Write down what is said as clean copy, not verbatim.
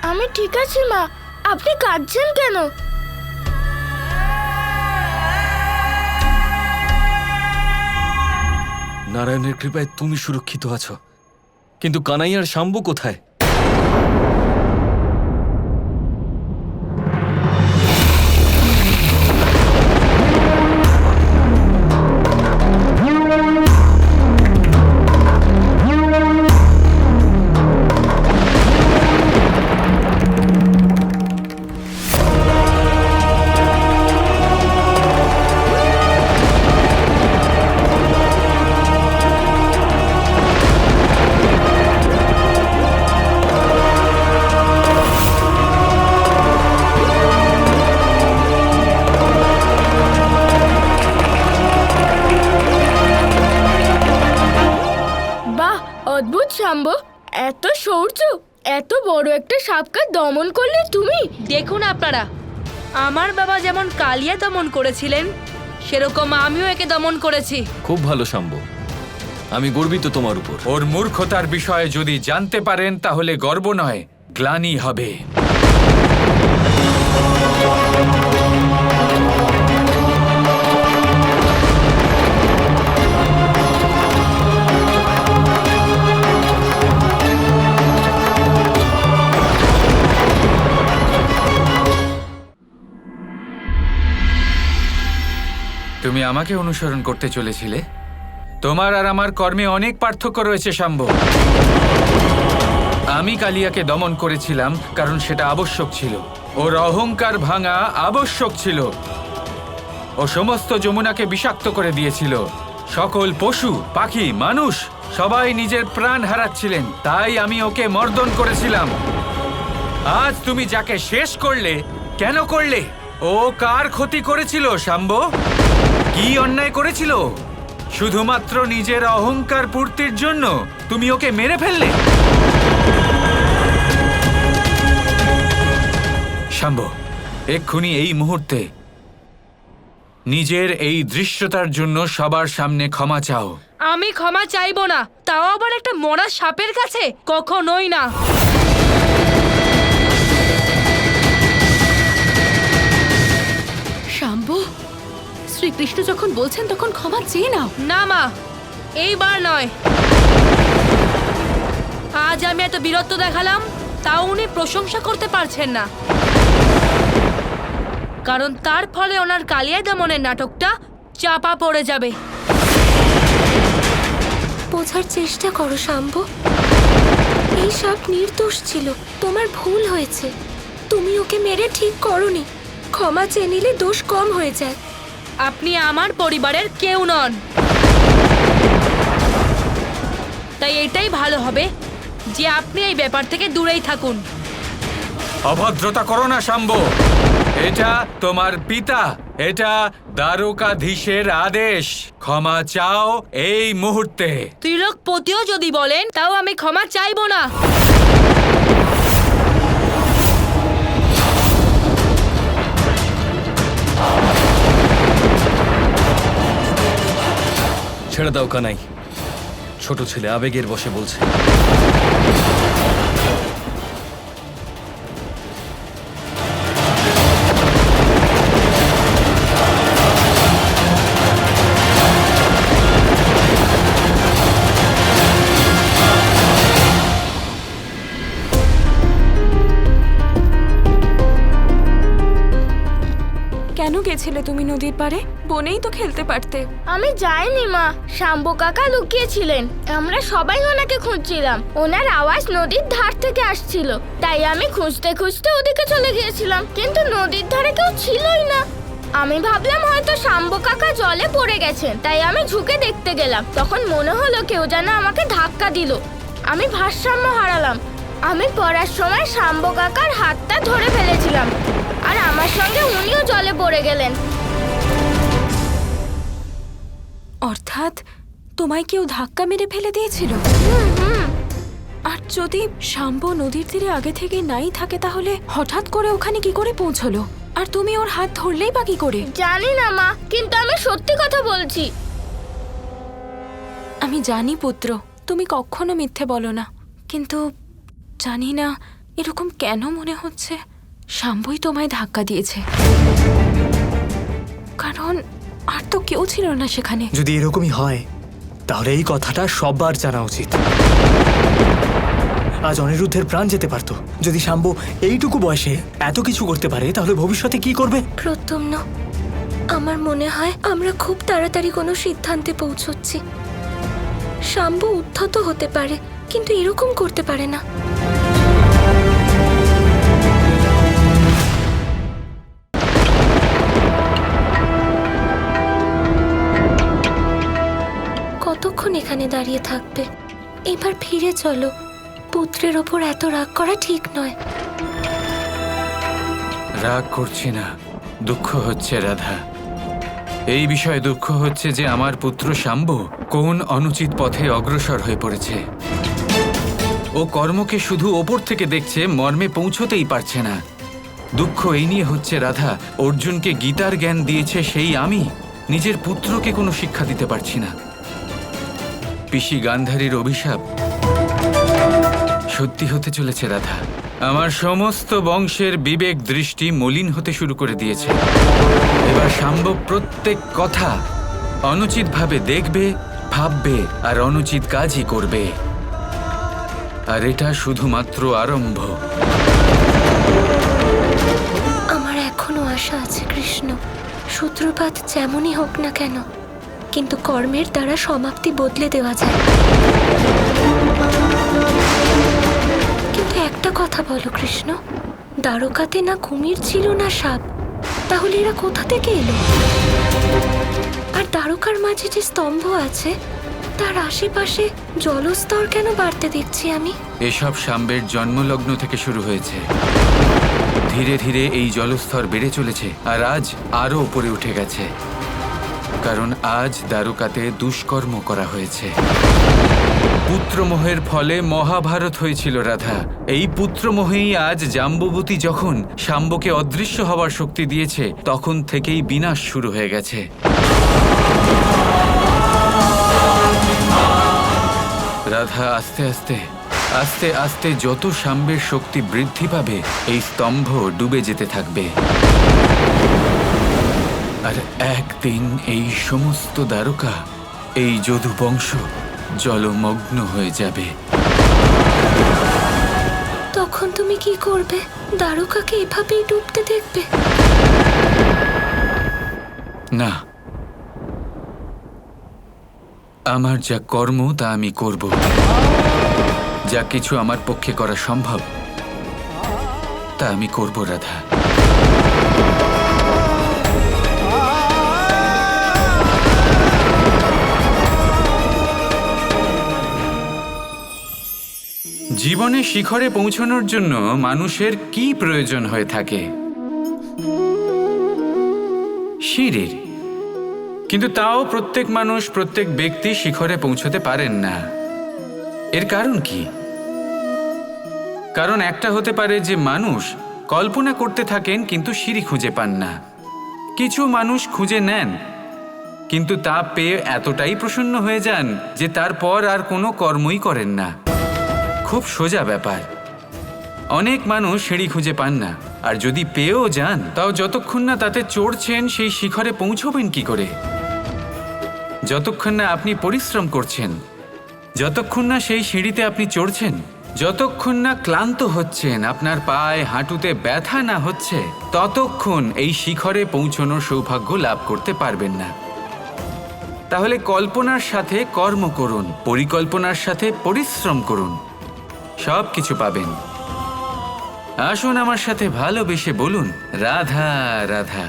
আমি ঠিক আছি মা, আপনি কাঁদছেন কেন? নারায়ণের কৃপায় তুমি সুরক্ষিত আছো, কিন্তু কানাই আর শাম্বু কোথায়? অদ্ভুত শাম্বু, এত শৌর্য, এত বড় একটা সাপকে দমন করলে তুমি। দেখুন আপনারা, আমার বাবা যেমন কালিয়া দমন করেছিলেন সেরকম আমিও একে দমন করেছি। খুব ভালো শাম্বু, আমি গর্বিত তোমার উপর। ওর মূর্খতার বিষয়ে যদি জানতে পারেন তাহলে গর্ব নয়, গ্লানি হবে। তুমি আমাকে অনুসরণ করতে চলেছিলে? তোমার আর আমার কর্মে অনেক পার্থক্য রয়েছে শাম্বু। আমি কালিয়াকে দমন করেছিলাম কারণ সেটা আবশ্যক ছিল। ওর অহংকার ভাঙা আবশ্যক ছিল। ও সমস্ত যমুনাকে বিষাক্ত করে দিয়েছিল। সকল পশু, পাখি, মানুষ সবাই নিজের প্রাণ হারাচ্ছিলেন, তাই আমি ওকে মর্দন করেছিলাম। আজ তুমি যাকে শেষ করলে, কেন করলে? ও কার ক্ষতি করেছিল শাম্বু? কি অন্যায় করেছিল? শুধুমাত্র নিজের অহংকার পূর্তির জন্য তুমি ওকে মেরে ফেললে। শাম্বু, এক্ষুনি এই মুহূর্তে নিজের এই দৃশ্যতার জন্য সবার সামনে ক্ষমা চাও। আমি ক্ষমা চাইবো না, তাও আবার একটা মরা সাপের কাছে? কখনোই না। শাম্বু, শ্রীকৃষ্ণ যখন বলছেন তখন ক্ষমা চেয়ে নাও। না মা, এইবার নয়। আজ আমি এত বীরত্ব দেখালাম, তাও উনি প্রশংসা করতে পারছেন না, কারণ তার ফলে ওনার কালিয়া দমনের নাটকটা চাপা পড়ে যাবে। বোঝার চেষ্টা করো শাম্বু, এই সাপ নির্দোষ ছিল, তোমার ভুল হয়েছে। তুমি ওকে মেরে ঠিক করোনি। ক্ষমা চেয়ে নিলে দোষ কম হয়ে যায়। আপনি আমার পরিবারের কেউ নন, তাই এটাই ভালো হবে যে আপনি এই ব্যাপার থেকে দূরেই থাকুন। অভদ্রতা করো না শাম্বু, এটা তোমার পিতা, এটা দ্বারকাধীশের আদেশ। ক্ষমা চাও এই মুহূর্তে। ত্রিলোকপতিও যদি বলেন তাও আমি ক্ষমা চাইবো না। ছেড়ে দাও কানাই, ছোট ছেলে আবেগের বশে বলছে। কেন গেছিলে তুমি নদীর পাড়ে? বনেই তো খেলতে পারতে। আমি যাইনি মা, শাম্বু কাকা লুকিয়েছিলেন। আমরা সবাই ওনাকে খুঁজছিলাম। ওনার আওয়াজ নদীর ধার থেকে আসছিল, তাই আমি খুঁজতে খুঁজতে ওদিকে চলে গিয়েছিলাম, কিন্তু নদীর ধারে কেউ ছিলই না। আমি ভাবলাম হয়তো শাম্বু কাকা জলে পড়ে গেছেন, তাই আমি ঝুঁকে দেখতে গেলাম। তখন মনে হলো কেউ যেন আমাকে ধাক্কা দিল। আমি ভারসাম্য হারালাম। আমি পড়ার সময় শাম্বু কাকার হাতটা ধরে ফেলেছিলাম, আর আমার সঙ্গে উনিও জলে পড়ে গেলেন। অর্থাৎ তোমায় কেউ ধাক্কা মেরে ফেলে দিয়েছিল? আর যদি শাম্বু নদীর তীরে আগে থেকে নাই থাকে, তাহলে হঠাৎ করে ওখানে কি করে পৌঁছলো? আর তুমি ওর হাত ধরলেই বা কি করে? জানি না মা, কিন্তু আমি সত্যি কথা বলছি। আমি জানি পুত্র, তুমি কখনো মিথ্যে বলো না, কিন্তু জানি না এরকম কেন মনে হচ্ছে শাম্বই তোমায় ধাক্কা দিয়েছে, কারণ আর তো কেউ ছিল না সেখানে। যদি এরকমই হয় তাহলে এই কথাটা সবার জানা উচিত। আজ অনিরুদ্ধের প্রাণ যেতে পারতো। যদি শাম্ব এইটুকু বয়সে এত কিছু করতে পারে তাহলে ভবিষ্যতে কি করবে? প্রত্যুম্ন, আমার মনে হয় আমরা খুব তাড়াতাড়ি কোনো সিদ্ধান্তে পৌঁছচ্ছি। শাম্ব উদ্ধত হতে পারে, কিন্তু এরকম করতে পারে না। কতক্ষণ এখানে দাঁড়িয়ে থাকবে? এবার ফিরে চলো। পুত্রের ওপর এত রাগ করা ঠিক নয়। রাগ করছি না, দুঃখ হচ্ছে রাধা। এই বিষয়ে দুঃখ হচ্ছে যে আমার পুত্র শাম্ব কোন অনুচিত পথে অগ্রসর হয়ে পড়েছে। ও কর্মকে শুধু ওপর থেকে দেখছে, মর্মে পৌঁছতেই পারছে না। দুঃখ এই নিয়ে হচ্ছে রাধা, অর্জুনকে গীতার জ্ঞান দিয়েছে সেই আমি নিজের পুত্রকে কোনো শিক্ষা দিতে পারছি না। পিসি গান্ধারীর অভিশাপ সত্যি হতে চলেছে রাধা। আমার সমস্ত বংশের বিবেক দৃষ্টি মলিন হতে শুরু করে দিয়েছে। এবার শাম্ব প্রত্যেক কথা অনুচিতভাবে দেখবে, ভাববে আর অনুচিত কাজই করবে। আর এটা শুধুমাত্র আরম্ভ। আমার এখনো আশা আছে কৃষ্ণ। সূত্রপাত যেমনই হোক না কেন, কিন্তু কর্মের দ্বারা সমাপ্তি বদলে দেওয়া যায়। কিন্তু একটা কথা বলো কৃষ্ণ, দ্বারকাতে না কুমির ছিল না সাপ, তাহলে এরা কোথা থেকে এলো? আর দ্বারকার মাঝে যে স্তম্ভ আছে তার আশেপাশে জলস্তর কেন বাড়তে দেখছি আমি? এসব শাম্বের জন্মলগ্ন থেকে শুরু হয়েছে। ধীরে ধীরে এই জলস্তর বেড়ে চলেছে, আর আজ আরো উপরে উঠে গেছে, কারণ আজ দ্বারকাতে দুষ্কর্ম করা হয়েছে। পুত্রমোহের ফলে মহাভারত হয়েছিল রাধা। এই পুত্রমোহেই আজ জাম্বুবতী যখন শাম্বকে অদৃশ্য হওয়ার শক্তি দিয়েছে, তখন থেকেই বিনাশ শুরু হয়ে গেছে। রাধা, আস্তে আস্তে আস্তে আস্তে যত শাম্বের শক্তি বৃদ্ধি পাবে, এই স্তম্ভ ডুবে যেতে থাকবে। আর একদিন এই সমস্ত দ্বারকা, এই যদু বংশ জলমগ্ন হয়ে যাবে। তখন তুমি কি করবে? দ্বারকাকে এভাবেই ডুবতে দেখবে? না, আমার যা কর্ম তা আমি করব। যা কিছু আমার পক্ষে করা সম্ভব তা আমি করব রাধা। জীবনে শিখরে পৌঁছানোর জন্য মানুষের কি প্রয়োজন হয়ে থাকে? সিঁড়ির। কিন্তু তাও প্রত্যেক মানুষ, প্রত্যেক ব্যক্তি শিখরে পৌঁছতে পারেন না। এর কারণ কি? কারণ একটা হতে পারে যে মানুষ কল্পনা করতে থাকেন কিন্তু সিঁড়ি খুঁজে পান না। কিছু মানুষ খুঁজে নেন কিন্তু তা পেয়ে এতটাই প্রসন্ন হয়ে যান যে তারপর আর কোনো কর্মই করেন না। খুব সোজা ব্যাপার। অনেক মানুষ সিঁড়ি খুঁজে পান না, আর যদি পেয়েও যান তাও যতক্ষণ না তাতে চড়ছেন সেই শিখরে পৌঁছবেন কি করে? যতক্ষণ না আপনি পরিশ্রম করছেন, যতক্ষণ না সেই সিঁড়িতে আপনি চড়ছেন, যতক্ষণ না ক্লান্ত হচ্ছেন, আপনার পায়ে হাঁটুতে ব্যথা না হচ্ছে, ততক্ষণ এই শিখরে পৌঁছানোর সৌভাগ্য লাভ করতে পারবেন না। তাহলে কল্পনার সাথে কর্ম করুন, পরিকল্পনার সাথে পরিশ্রম করুন, সব কিছু পাবেন। আসুন আমার সাথে ভালোবেসে বলুন রাধা রাধা।